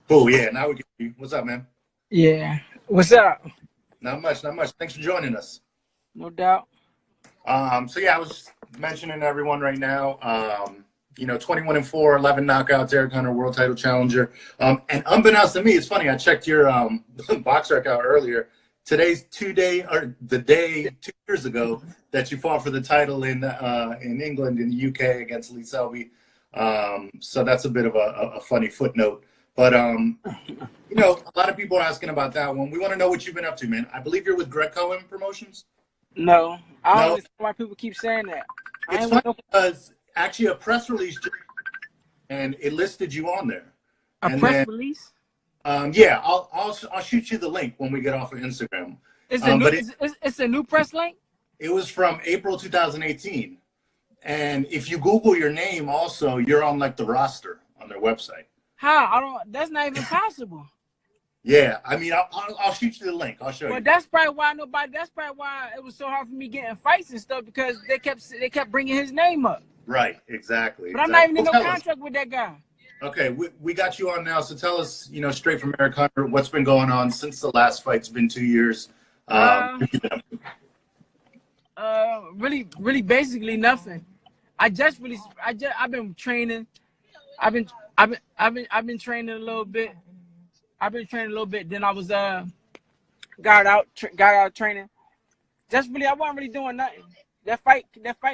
Oh yeah, now we get you. What's up, man? Yeah. What's up? Not much, not much. Thanks for joining us. No doubt. So yeah, I was just mentioning to everyone right now. 21-4, 11 knockouts, Eric Hunter, world title challenger. And unbeknownst to me, it's funny. I checked your box rec out earlier. Today's the day 2 years ago that you fought for the title in England, in the UK against Lee Selby. So that's a bit of a funny footnote. But a lot of people are asking about that one. We want to know what you've been up to, man. I believe you're with Greg Cohen Promotions. No, I don't understand why people keep saying that. It's funny because actually a press release, and it listed you on there. A press release? Yeah, I'll shoot you the link when we get off of Instagram. It's a new press link? It was from April 2018, and if you Google your name, also you're on like the roster on their website. How? That's not even possible. Yeah, I mean, I'll shoot you the link. I'll show you. But that's probably why That's probably why it was so hard for me getting fights and stuff, because they kept bringing his name up. Right, exactly. But I'm not even in no contract with that guy. Okay, we got you on now. So tell us, straight from Eric Hunter, what's been going on since the last fight. It's been 2 years. Really, basically nothing. I've been training. I've been training a little bit. Then I was got out training. I wasn't really doing nothing. That fight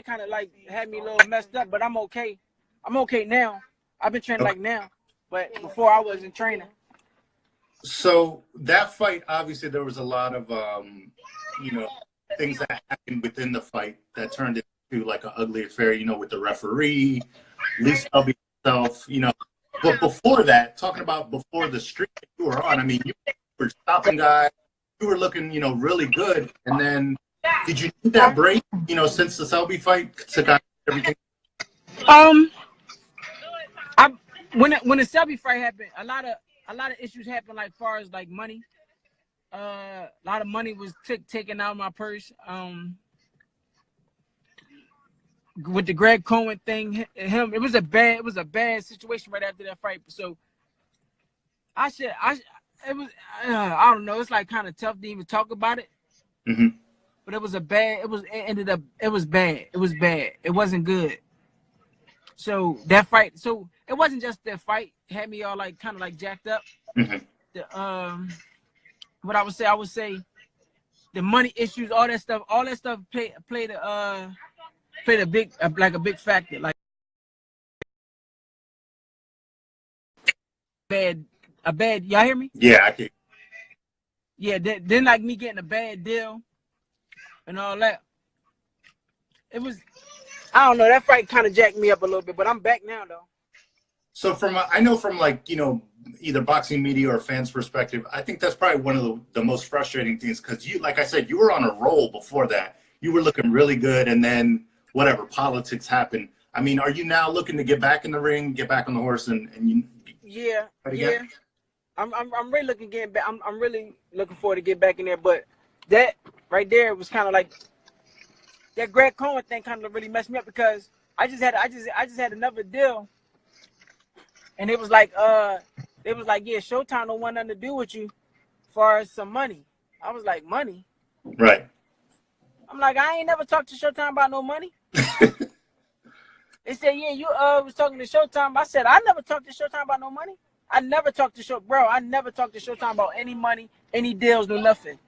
kind of like had me a little messed up, but I'm okay. I'm okay now. I've been training like now, but before I wasn't training. So that fight, obviously, there was a lot of things that happened within the fight that turned into like an ugly affair. With the referee, Lee Selby himself. But before that, talking about before the streak you were on, I mean, you were stopping guys. You were looking, really good. And then, did you need that break, since the Selby fight to kind of everything? When the Selby fight happened, a lot of issues happened, like far as like money. A lot of money was taken out of my purse. With the Greg Cohen thing, it was a bad situation right after that fight. So I don't know. It's like kind of tough to even talk about it. Mm-hmm. But it was bad. It was bad. It wasn't good. So that fight. So it wasn't just that fight had me all like kind of like jacked up. Mm-hmm. What I would say, the money issues, all that stuff played a big factor. Like a bad. Y'all hear me? Yeah, I can. Yeah, then like me getting a bad deal and all that. It was, I don't know, that fight kind of jacked me up a little bit, but I'm back now though. So I know from like, either boxing media or fans' perspective, I think that's probably one of the most frustrating things, because like I said, you were on a roll before that. You were looking really good, and then whatever, politics happened. I mean, are you now looking to get back in the ring, get back on the horse, and you? Yeah. I'm really looking to get back. I'm really looking forward to get back in there. But that right there was kind of like that Greg Cohen thing kind of really messed me up, because I just had another deal, and it was like yeah, Showtime don't want nothing to do with you, as far as some money. I was like, money? Right. I'm like, I ain't never talked to Showtime about no money. They said, yeah, you was talking to Showtime. I said, I never talked to Showtime about no money. I never talked to Showtime about any money, any deals, no nothing.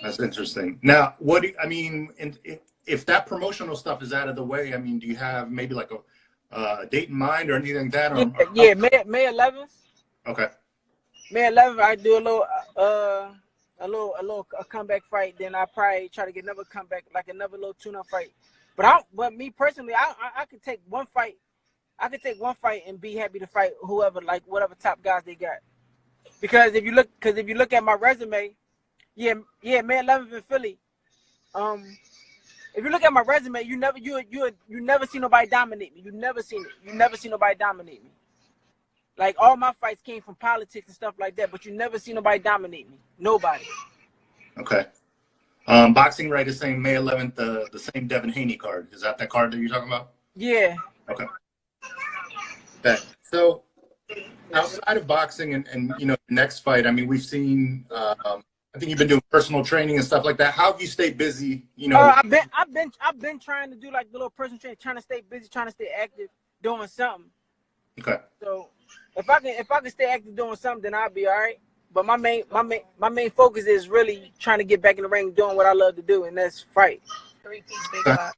That's interesting. Now, if that promotional stuff is out of the way, I mean, do you have maybe like a date in mind or anything like that? Yeah, May 11th. Okay. May 11th, I do a comeback fight. Then I probably try to get another comeback, like another little tune-up fight. But me personally, I could take one fight. I could take one fight and be happy to fight whoever, like whatever top guys they got. Because if you look at my resume, yeah, May 11th in Philly. If you look at my resume, you never see nobody dominate me. You never seen it. You never see nobody dominate me. Like, all my fights came from politics and stuff like that, but you never see nobody dominate me. Nobody. Okay. Boxing Right is saying May 11th, the same Devin Haney card. Is that card that you're talking about? Yeah. Okay. Okay. So, outside of boxing and you know, next fight, I mean, we've seen, I think you've been doing personal training and stuff like that. How have you stayed busy? You know, I've been trying to do like the little personal training, trying to stay busy, trying to stay active, doing something. okay. So if I can stay active doing something, then I'll be all right. But my main focus is really trying to get back in the ring, doing what I love to do, and that's fight. 3-piece big Okay. box.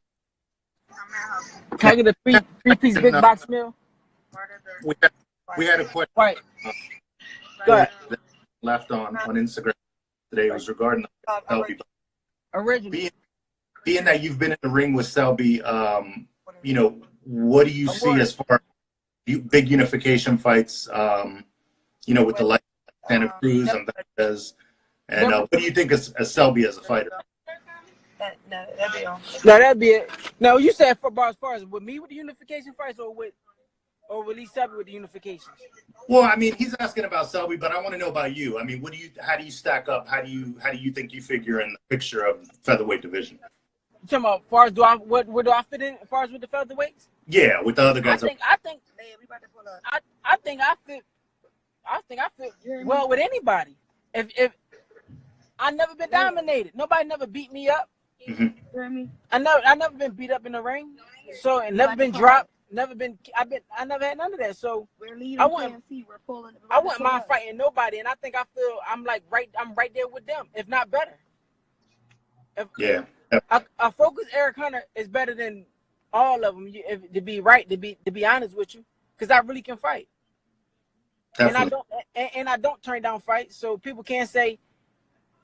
Can I get a three-piece big box meal? We had a question Right. Go ahead. left on Instagram today. It was regarding Selby. Originally. Being that you've been in the ring with Selby, you know, what do you see as far as big unification fights, you know, with the likes of Santa Cruz and Valdez, and what do you think as Selby as a fighter? No, that'd be all. No, that'd be it. No, you said as far as with me with the unification fights or with Lee Selby with the unifications? Well, I mean, he's asking about Selby, but I want to know about you. I mean, how do you stack up? How do you think you figure in the picture of featherweight division? You talking about as far as where do I fit in as far as with the featherweights? Yeah, with the other guys. I think I fit well with anybody. If I never been dominated, nobody never beat me up. Mm-hmm. I never been beat up in the ring, so and never been dropped. I never had none of that. So I wouldn't mind fighting nobody, and I think I feel I'm right there with them, if not better. Yeah. I focus Eric Hunter is better than all of them. To be honest with you, because I really can fight, Definitely. and I don't turn down fights. So people can't say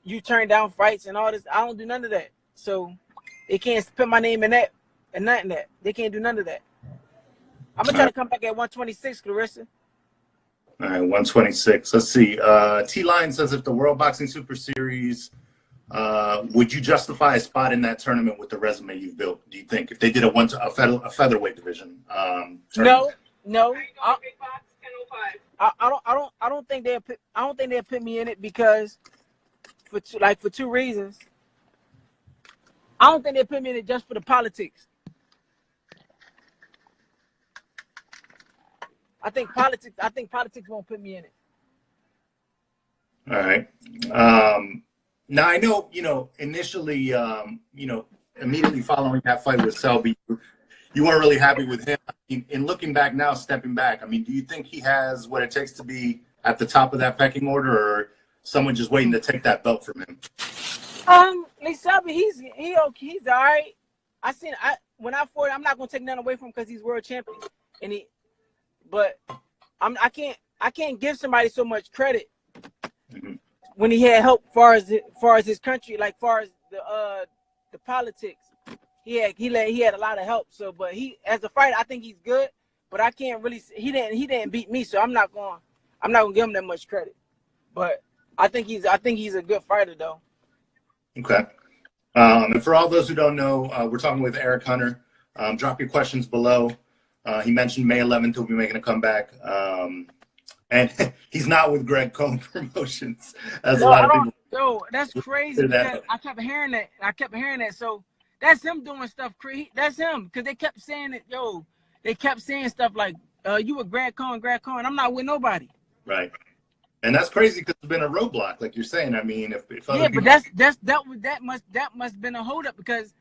you turn down fights and all this. I don't do none of that. So they can't put my name in that and nothing that. They can't do none of that. I'm gonna try to come back at 126, Clarissa. All right, 126. Let's see. T-Line says if the World Boxing Super Series, would you justify a spot in that tournament with the resume you've built? Do you think if they did a featherweight division? No. I don't think they'll put me in it because for two reasons. I don't think they put me in it just for the politics. I think politics won't put me in it. All right. Now I know, you know, initially, you know, immediately following that fight with Selby, you weren't really happy with him. In looking back now, stepping back, I mean, do you think he has what it takes to be at the top of that pecking order, or someone just waiting to take that belt from him? Lee Selby, he's all right. When I fought, I'm not gonna take nothing away from him because he's world champion, but I can't give somebody so much credit when he had help far as his country, like far as the politics. He had a lot of help. So, but he as a fighter, I think he's good, but I can't really. He didn't beat me, so I'm not gonna give him that much credit. But I think he's a good fighter though. Okay. And for all those who don't know, we're talking with Eric Hunter. Drop your questions below. He mentioned May 11th he'll be making a comeback. And he's not with Greg Cohn Promotions, as a lot of people. Yo, that's crazy because I kept hearing that. So that's him doing stuff crazy. That's him because they kept saying it. Yo, they kept saying stuff like, "You with Greg Cohn? I'm not with nobody." Right. And that's crazy because it's been a roadblock, like you're saying. I mean, if other people... but that must been a holdup because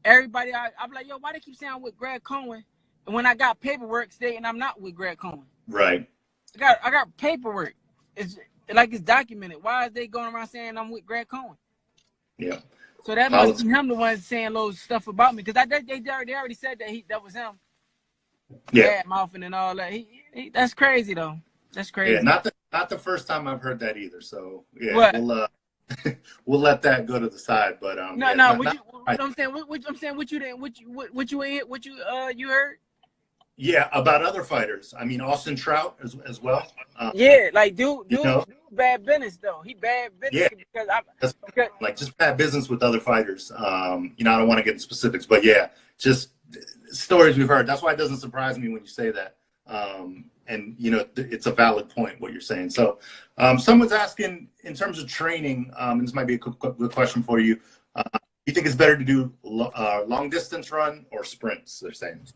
everybody. I'm like, yo, why they keep saying I'm with Greg Cohn, and when I got paperwork stating I'm not with Greg Cohn. Right. I got paperwork. It's documented. Why is they going around saying I'm with Greg Cohn? Yeah. So that must be him the one saying little stuff about me because they already said that was him. Yeah. Bad mouthing and all that. He that's crazy though. That's crazy. Yeah, not the first time I've heard that either. So yeah, what? we'll let that go to the side. But what you heard? Yeah, about other fighters. I mean, Austin Trout as well. Yeah, like dude bad business though. He bad business because like just bad business with other fighters. You know, I don't want to get into specifics, but yeah, just stories we've heard. That's why it doesn't surprise me when you say that. And you know, it's a valid point what you're saying. So, someone's asking in terms of training. And this might be a good question for you. You think it's better to do long distance run or sprints? They're saying.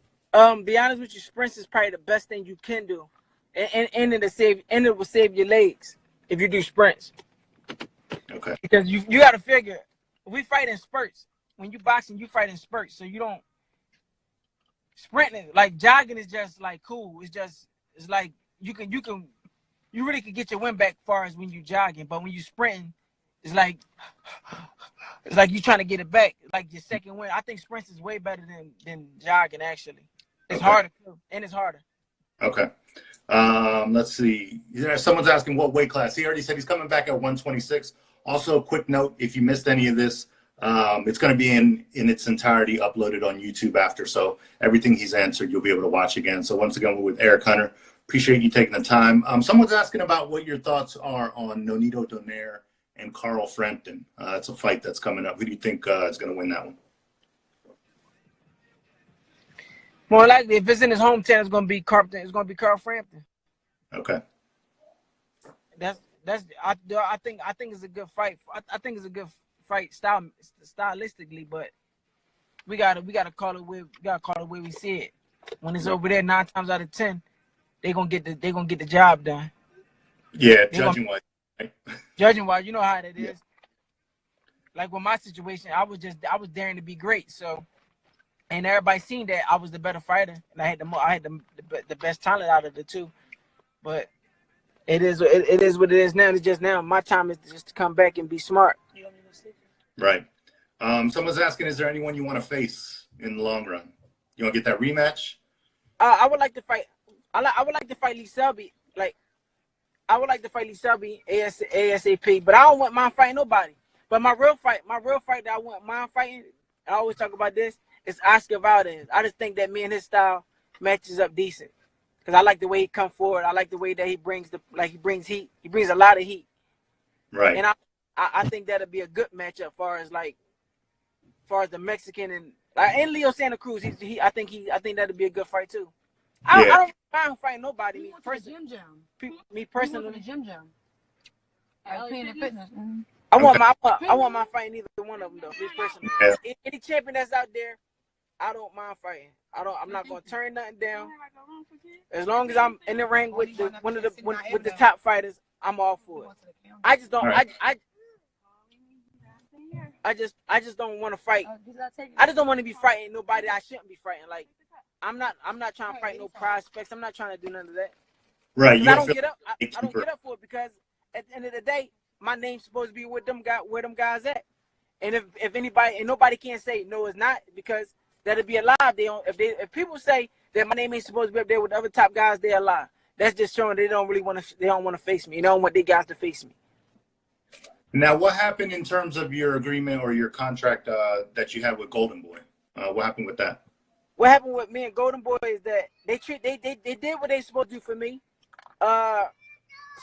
Be honest with you, sprints is probably the best thing you can do. and it will save your legs if you do sprints. Okay. Because you got to figure, we fight in spurts. When you boxing, you fight in spurts, so you don't sprinting. Like jogging is just like cool. It's like you really can get your wind back far as when you jogging, but when you sprinting, it's like you trying to get it back, like your second wind. I think sprints is way better than jogging. Actually, it's harder and it's harder. Okay. Let's see. Someone's asking what weight class. He already said he's coming back at 126. Also, quick note: if you missed any of this, it's going to be in its entirety uploaded on YouTube after. So everything he's answered, you'll be able to watch again. So once again, we're with Eric Hunter. Appreciate you taking the time. Someone's asking about what your thoughts are on Nonito Donaire and Carl Frampton. It's a fight that's coming up. Who do you think is going to win that one? More likely, if it's in his hometown, it's going to be Carpenter. It's going to be Carl Frampton. Okay. I think it's a good fight. I think it's a good fight stylistically, but we gotta call it where we see it. When it's over there, 9 times out of 10, they gonna get the job done. Yeah, judging wise, you know how it is. Like with my situation, I was daring to be great. So, and everybody seen that I was the better fighter, and I had the best talent out of the two. But it is what it is now. It's just now my time is just to come back and be smart. Right. Someone's asking, is there anyone you want to face in the long run? You want to get that rematch? I would like to fight. I would like to fight Lee Selby. Like, I would like to fight Lee Selby ASAP. But I don't want mind fighting nobody. But my real fight that I want mind fighting, I always talk about this, is Oscar Valdez. I just think that me and his style matches up decent. Because I like the way he come forward. I like the way that he brings heat. He brings a lot of heat. Right. And I think that'll be a good matchup far as the Mexican and Leo Santa Cruz. I think that'll be a good fight too. I don't mind fighting nobody. Me personally. I want my fighting either one of them though. Me personally. Yeah. Any champion that's out there, I don't mind fighting. I'm not gonna turn nothing down. As long as I'm in the ring with the top fighters, I'm all for it. I just don't. Right. I just don't want to fight. I just don't want to be fighting nobody I shouldn't be fighting. Like I'm not trying to fight no prospects. I'm not trying to do none of that. Right. I don't get up. I don't get up for it because at the end of the day, my name's supposed to be where them guys at. And if anybody and nobody can't say no, it's not, because that'll be a lie. If people say that my name ain't supposed to be up there with the other top guys, they're a lie. That's just showing they don't want to face me. They don't want their guys to face me. Now, what happened in terms of your agreement or your contract that you had with Golden Boy? What happened with that? What happened with me and Golden Boy is that they did what they supposed to do for me.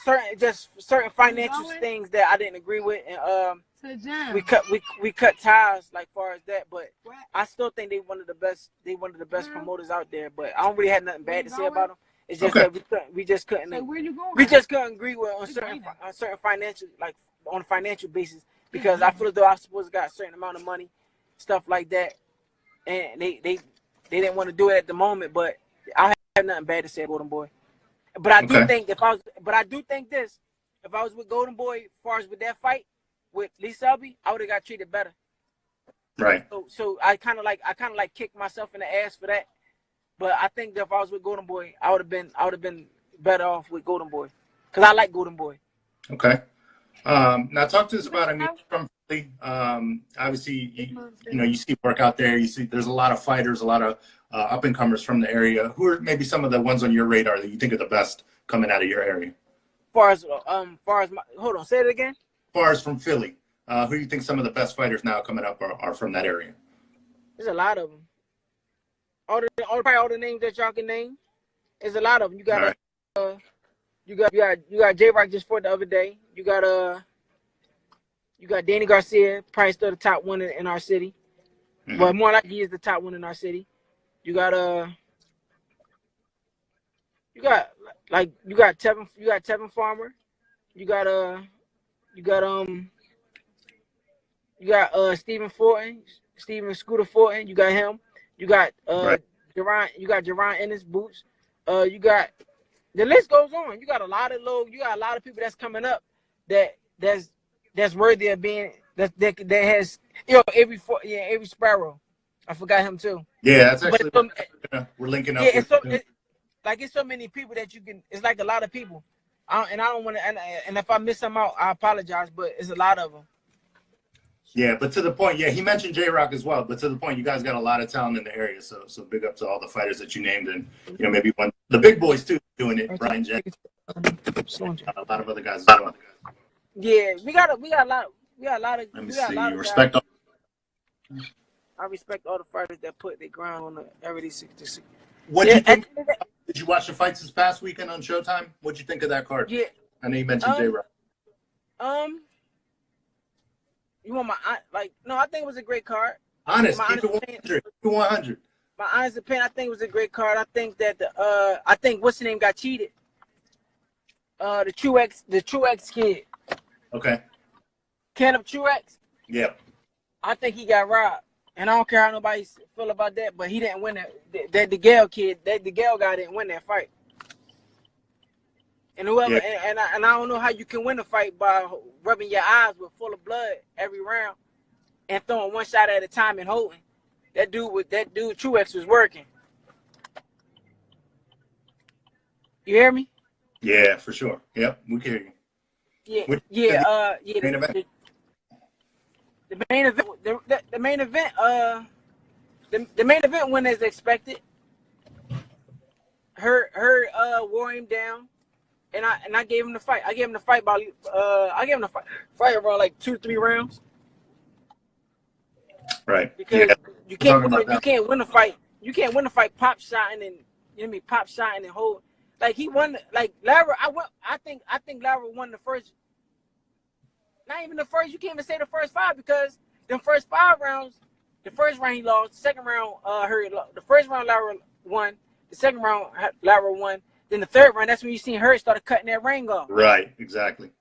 Certain financial things that I didn't agree with, and we cut ties like far as that. But I still think they one of the best promoters out there. But I don't really have nothing bad to say about them. It's just that we just couldn't agree with on certain financial, like on a financial basis, because I feel as though I supposed to got a certain amount of money, stuff like that, and they didn't want to do it at the moment. But I have nothing bad to say about Golden Boy. But I do think if I was with Golden Boy, as far as with that fight with Lee Selby, I would have got treated better. Right. So I kind of like kicked myself in the ass for that. But I think that if I was with Golden Boy, I would have been better off with Golden Boy, because I like Golden Boy. Okay. Now talk to us about, from Philly. Obviously, you see work out there. You see there's a lot of fighters, a lot of up and comers from the area. Who are maybe some of the ones on your radar that you think are the best coming out of your area? Hold on, say it again. As far as from Philly, who do you think some of the best fighters now coming up are from that area? There's a lot of them. All the names that y'all can name. There's a lot of them. You got you got J-Rock just fought the other day. You got Danny Garcia, probably still the top one in our city. Mm-hmm. But more like he is the top one in our city. You got Tevin Farmer. You got Stephen Fortin, Stephen Scooter Fortin. You got him. You got Jerron Ennis Boots. You got the list goes on. You got a lot of people that's coming up that's worthy of being that has every Sparrow. I forgot him too. Yeah, that's actually we're linking up. Yeah, it's so many people that you can. It's like a lot of people. I don't want to. And if I miss some out, I apologize. But it's a lot of them. Yeah, but to the point, he mentioned J-Rock as well. But to the point, you guys got a lot of talent in the area. So big up to all the fighters that you named, and maybe one the big boys too doing it. Brian Jen, a lot of other guys as well. Yeah, we got a lot. We got a lot of. Let me we got see. A lot of Respect. guys. I respect all the fighters that put their ground on the everyday 66. What do you think? Did you watch the fights this past weekend on Showtime? What'd you think of that card? Yeah, I know you mentioned J-Rock. You want no, I think it was a great card. Honest, keep it 100. My honest opinion, I think it was a great card. I think that I think what's the name got cheated. The Truex kid. Okay. Kenneth Truex. Yep. I think he got robbed, and I don't care how nobody feel about that, but he didn't win that. That DeGale kid, that DeGale guy didn't win that fight. And whoever, and I don't know how you can win a fight by rubbing your eyes with full of blood every round and throwing one shot at a time and holding. That dude Truex was working. You hear me? Yeah, for sure. Yep, we can hear you. Main event. The main event. The main event. The main event went as expected. Her wore him down. And I gave him the fight. I gave him the fight around like 2-3 rounds. Right. Because you can't win a fight. You can't win a fight pop shotting and pop shotting and hold. Like he won. Like Lara, I think Lara won the first. Not even the first. You can't even say the first 5 because the first 5 rounds. The first round he lost. The second round the first round Lara won. The second round Lara won. Then the third round, that's when you seen her started cutting that ring off. Right, exactly.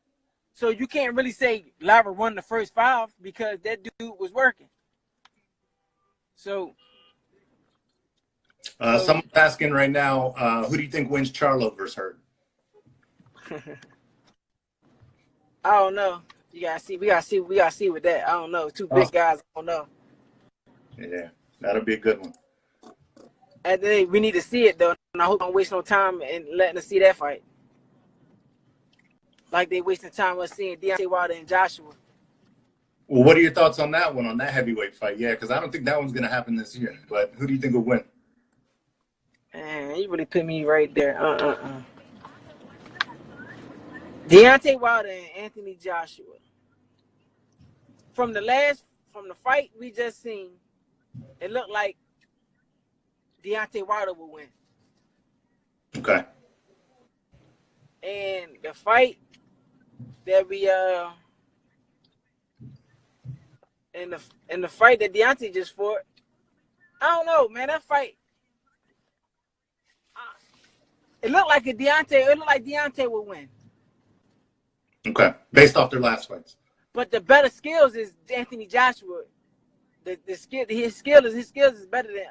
So you can't really say Lara won the first 5 because that dude was working. So someone's asking right now, who do you think wins Charlo versus Hurd? I don't know. We gotta see with that. I don't know. 2 big guys, I don't know. Yeah, that'll be a good one. And then we need to see it though, and I hope I don't waste no time in letting us see that fight. Like they wasting time us seeing Deontay Wilder and Joshua. Well, what are your thoughts on that one, on that heavyweight fight? Yeah, because I don't think that one's gonna happen this year. But who do you think will win? Man, you really put me right there. Deontay Wilder and Anthony Joshua. From the fight we just seen, it looked like Deontay Wilder will win. Okay. And the fight that we in the fight that Deontay just fought, I don't know, man. That fight, it looked like Deontay would win. Okay, based off their last fights. But the better skills is Anthony Joshua. His skills is better than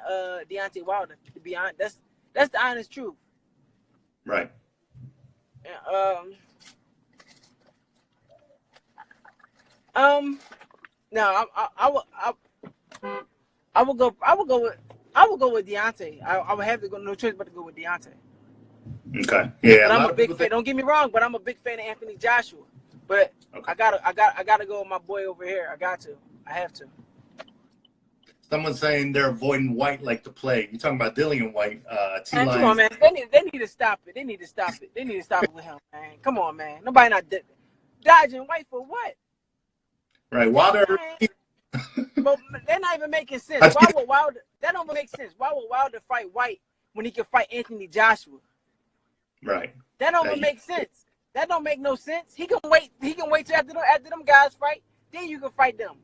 Deontay Wilder. To be honest, that's the honest truth. Right. No, I would go with Deontay. I would have to go, no choice but to go with Deontay. Okay. Yeah. But I'm a big fan. Don't get me wrong, but I'm a big fan of Anthony Joshua. But okay. I gotta go with my boy over here. I have to. Someone's saying they're avoiding White like the plague. You're talking about Dillian White. Man, come on, man. They need to stop it. They need to stop it with him, man. Come on, man. Nobody not dodging White for what? Right. Wilder. But they're not even making sense. Why would Wilder? That don't make sense. Why would Wilder fight White when he can fight Anthony Joshua? Right. That don't make sense. That don't make no sense. He can wait till after them guys fight. Then you can fight them.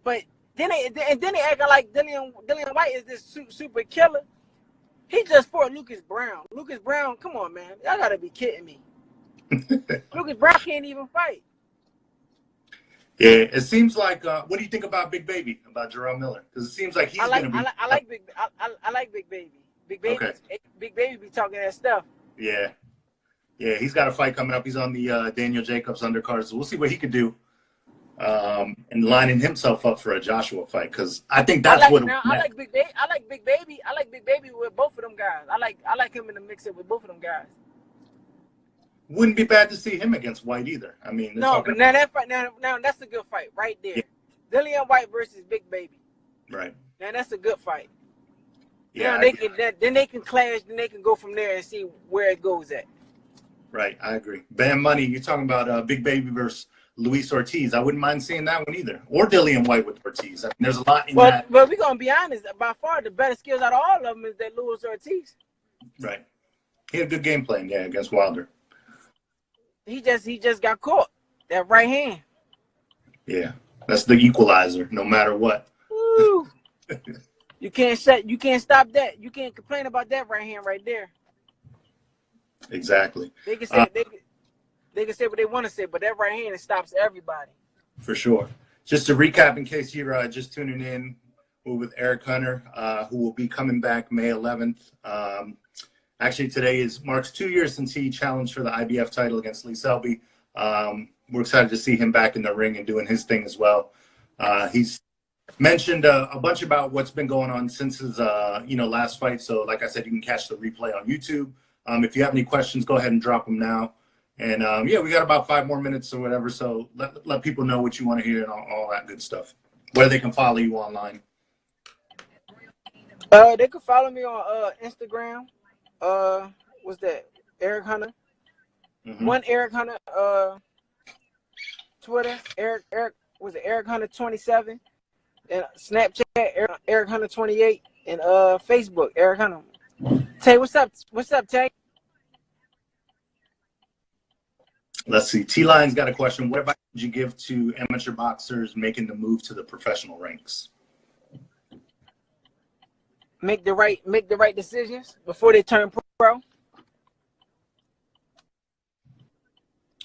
But then they act like Dillian White is this super killer. He just fought Lucas Browne. Lucas Browne, come on, man. Y'all gotta be kidding me. Lucas Browne can't even fight. Yeah, it seems like. What do you think about Big Baby? About Jarrell Miller? Because it seems like he's gonna be. I like Big Baby. Big Baby. Okay. Big Baby be talking that stuff. Yeah. Yeah, he's got a fight coming up. He's on the Daniel Jacobs undercard, so we'll see what he could do. And lining himself up for a Joshua fight, because I think that's what. I like Big Baby. I like Big Baby. I like Big Baby with both of them guys. I like him in the mix up with both of them guys. Wouldn't be bad to see him against White either. I mean, no, but now that fight, now that's a good fight right there. Yeah. Dillian White versus Big Baby. Right. Now that's a good fight. Yeah. Then they can clash. Then they can go from there and see where it goes at. Right. I agree. Bam Money. You're talking about Big Baby versus Luis Ortiz. I wouldn't mind seeing that one either. Or Dillian White with Ortiz. I mean, there's a lot in that. But we're gonna be honest. By far, the better skills out of all of them is that Luis Ortiz. Right. He had a good game plan, against Wilder. He just got caught. That right hand. Yeah, that's the equalizer. No matter what. Woo. You can't stop that. You can't complain about that right hand right there. Exactly. They can say they can say what they want to say, but that right hand stops everybody. For sure. Just to recap, in case you're just tuning in, we're with Eric Hunter, who will be coming back May 11th. Actually, today marks 2 years since he challenged for the IBF title against Lee Selby. We're excited to see him back in the ring and doing his thing as well. He's mentioned a bunch about what's been going on since his last fight. So, like I said, you can catch the replay on YouTube. If you have any questions, go ahead and drop them now. And we got about 5 more minutes or whatever. So let people know what you want to hear and all that good stuff. Where they can follow you online. They can follow me on Instagram. What's that? Eric Hunter. Mm-hmm. One Eric Hunter. Twitter. Eric was it Eric Hunter 27, and Snapchat Eric Hunter 28, and Facebook Eric Hunter. Tay, what's up? What's up, Tay? Let's see. T-Line's got a question. What advice would you give to amateur boxers making the move to the professional ranks? Make the right decisions before they turn pro.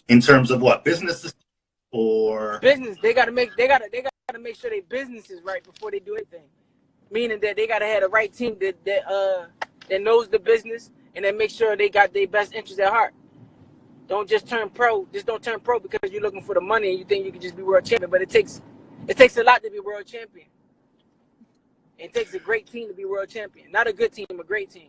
In terms of what? Business or business? They gotta make sure their business is right before they do anything. Meaning that they gotta have the right team that knows the business and that make sure they got their best interests at heart. Don't just turn pro. Just don't turn pro because you're looking for the money and you think you can just be world champion. But it takes a lot to be world champion. It takes a great team to be world champion. Not a good team, a great team.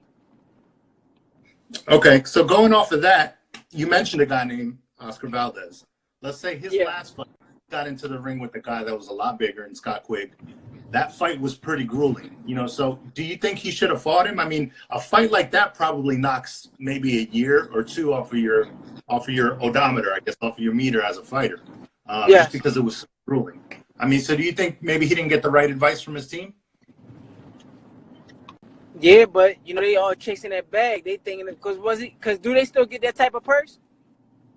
Okay, so going off of that, you mentioned a guy named Oscar Valdez. Let's say his last fight got into the ring with a guy that was a lot bigger in Scott Quigg. That fight was pretty grueling, so do you think he should have fought him? I mean, a fight like that probably knocks maybe a year or two off of your odometer, I guess, off of your meter as a fighter. Just because it was so grueling. I mean, so do you think maybe he didn't get the right advice from his team? Yeah, but they all chasing that bag. They thinking because do they still get that type of purse?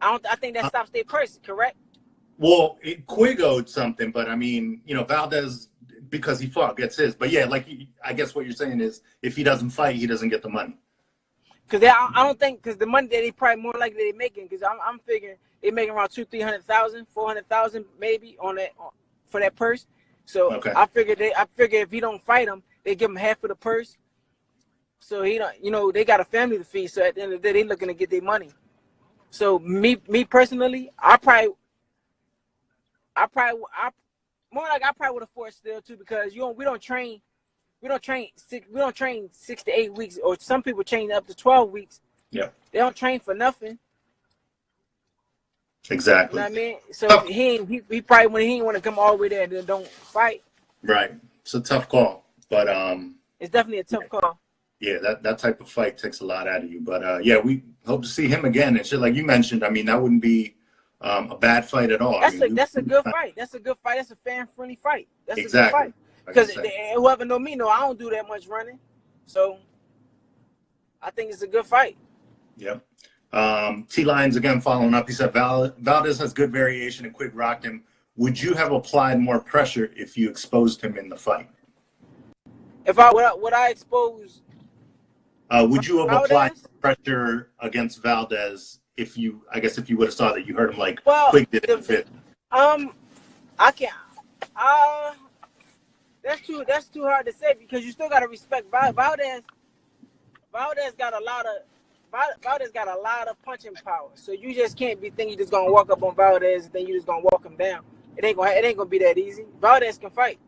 I think that stops their purse, correct? Well, Quigg owed something, but I mean, Valdez, because he fought, gets his. But yeah, I guess what you're saying is if he doesn't fight, he doesn't get the money. Because I don't think the money that they probably more likely they're making, because I'm figuring they're making around 200,000, 300,000, 400,000 maybe for that purse. So okay. I figure if he don't fight him, they give him half of the purse. So he don't, they got a family to feed. So at the end of the day, they looking to get their money. So me personally, I probably would have fought still too, because we don't train 6 to 8 weeks, or some people train up to 12 weeks. Yeah. They don't train for nothing. Exactly. You know what I mean? So he probably when he didn't want to come all the way there and then don't fight. Right. It's a tough call, but it's definitely a tough call. Yeah, that type of fight takes a lot out of you. But we hope to see him again. And shit, like you mentioned, I mean, that wouldn't be a bad fight at all. That's a good fight. That's a good fight. That's a fan-friendly fight. That's a good fight. Because whoever know me I don't do that much running. So I think it's a good fight. Yep. T-Lions again following up. He said Valdez has good variation and Quigg rocked him. Would you have applied more pressure if you exposed him in the fight? If I expose? Would you have applied pressure against Valdez if you would have saw that you heard him Quigg did in the fifth? I can't. That's too hard to say, because you still gotta respect Valdez. Valdez got a lot of Valdez got a lot of punching power, so you just can't be thinking you just gonna walk up on Valdez and then you just gonna walk him down. It ain't gonna be that easy. Valdez can fight.